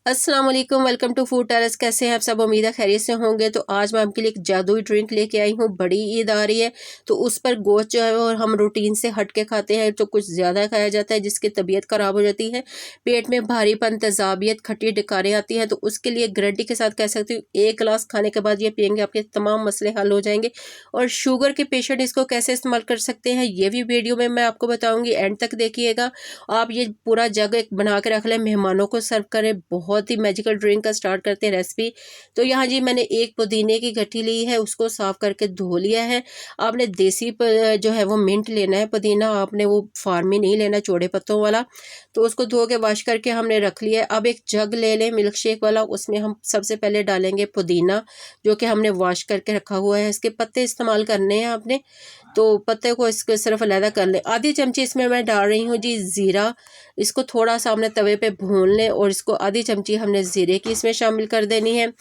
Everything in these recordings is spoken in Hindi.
अस्सलाम वालेकुम, वेलकम टू फूड टेरेस। कैसे हैं आप सब? उम्मीद है खैरियत से होंगे। तो आज मैं आपके लिए एक जादुई ड्रिंक लेके आई हूँ। बड़ी ईद आ रही है तो उस पर गोश्त जो है और हम रूटीन से हट के खाते हैं तो कुछ ज़्यादा खाया जाता है जिसकी तबीयत ख़राब हो जाती है, पेट में भारीपन, तेज़ाबियत, खट्टी डकारें आती हैं। तो उसके लिए गारंटी के साथ कह सकती हूँ, एक गिलास खाने के बाद ये पियेंगे आपके तमाम मसले हल हो जाएंगे। और शुगर के पेशेंट इसको कैसे इस्तेमाल कर सकते हैं ये भी वीडियो में मैं आपको बताऊँगी, एंड तक देखिएगा। आप ये पूरा जग एक बना के रख लें, मेहमानों को सर्व करें। बहुत ही मैजिकल ड्रिंक का स्टार्ट करते हैं रेसिपी। तो यहाँ जी मैंने एक पुदीने की गठ्ठी ली है, उसको साफ करके धो लिया है। आपने देसी जो है वो मिंट लेना है पुदीना, आपने वो फार्मी नहीं लेना, चौड़े पत्तों वाला। तो उसको धो के वॉश करके हमने रख लिया है। अब एक जग ले लें मिल्क शेक वाला, उसमें हम सबसे पहले डालेंगे पुदीना जो कि हमने वॉश करके रखा हुआ है। इसके पत्ते इस्तेमाल करने हैं आपने, तो पत्ते को इसको सिर्फ अलहदा कर लें। आधी चमची इसमें मैं डाल रही हूँ जी ज़ीरा। इसको थोड़ा सा हमने तवे पे भून लें और इसको आधी चमची हमने ज़ीरे की इसमें शामिल कर देनी है।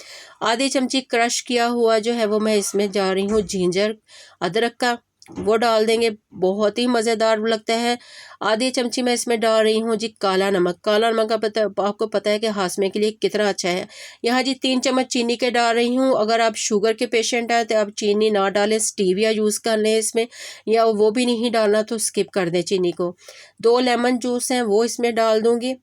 आधी चमची क्रश किया हुआ जो है वो मैं इसमें जा रही हूँ जिंजर, अदरक का, वो डाल देंगे, बहुत ही मज़ेदार लगता है। आधी चमची मैं इसमें डाल रही हूँ जी काला नमक। काला नमक का पता आपको पता है कि हाजमे के लिए कितना अच्छा है। यहाँ जी 3 चम्मच चीनी के डाल रही हूँ। अगर आप शुगर के पेशेंट हैं तो आप चीनी ना डालें, स्टीविया यूज़ कर लें इसमें, या वो भी नहीं डालना तो स्किप कर दें चीनी को। 2 लेमन जूस हैं वो इसमें डाल दूँगी।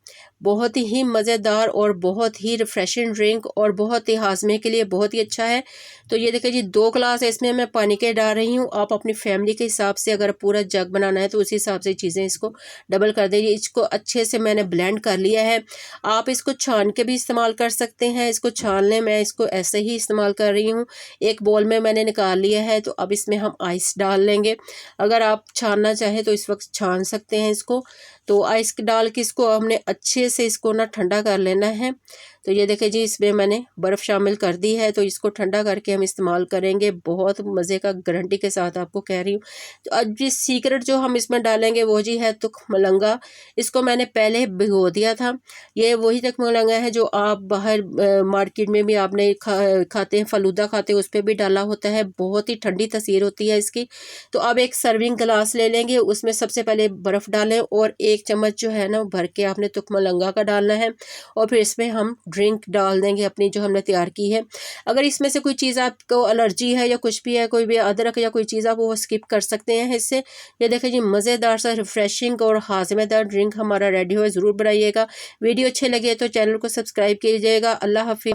बहुत ही मज़ेदार और बहुत ही रिफ्रेशिंग ड्रिंक और बहुत ही हाजमे के लिए बहुत ही अच्छा है। तो ये देखिए जी 2 गिलास है इसमें मैं पानी के डाल रही हूँ। आप अपनी फैमिली के हिसाब से अगर पूरा जग बनाना है तो उसी हिसाब से चीज़ें इसको डबल कर दीजिए। इसको अच्छे से मैंने ब्लेंड कर लिया है। आप इसको छान के भी इस्तेमाल कर सकते हैं। इसको छान लें, मैं इसको ऐसे ही इस्तेमाल कर रही हूँ। एक बोल में मैंने निकाल लिया है। तो अब इसमें हम आइस डाल लेंगे। अगर आप छानना चाहें तो इस वक्त छान सकते हैं इसको। तो आइस डाल के इसको हमने अच्छे से इसको ना ठंडा कर लेना है। तो ये देखिए जी इसमें मैंने बर्फ़ शामिल कर दी है। तो इसको ठंडा करके हम इस्तेमाल करेंगे, बहुत मज़े का, गारंटी के साथ आपको कह रही हूँ। तो अब जी सीक्रेट जो हम इसमें डालेंगे वो जी है तुख मलंगा। इसको मैंने पहले भिगो दिया था। ये वही तुख मलंगा है जो आप बाहर मार्केट में भी आपने खाते हैं, फ़लूदा खाते हैं, उस पर भी डाला होता है। बहुत ही ठंडी तसीर होती है इसकी। तो अब एक सर्विंग गिलास ले लेंगे, उसमें सबसे पहले बर्फ़ डालें और 1 चम्मच जो है ना भर के आपने तुख मलंगा का डालना है। और फिर इसमें हम ड्रिंक डाल देंगे अपनी जो हमने तैयार की है। अगर इसमें से कोई चीज़ आपको एलर्जी है या कुछ भी है, कोई भी अदरक या कोई चीज़, आप वो स्किप कर सकते हैं इससे। ये देखिए जी मज़ेदार सा रिफ्रेशिंग और हाज़मेदार ड्रिंक हमारा रेडी हो। ज़रूर बनाइएगा। वीडियो अच्छे लगे तो चैनल को सब्सक्राइब कीजिएगा। अल्लाह हाफ़िज़।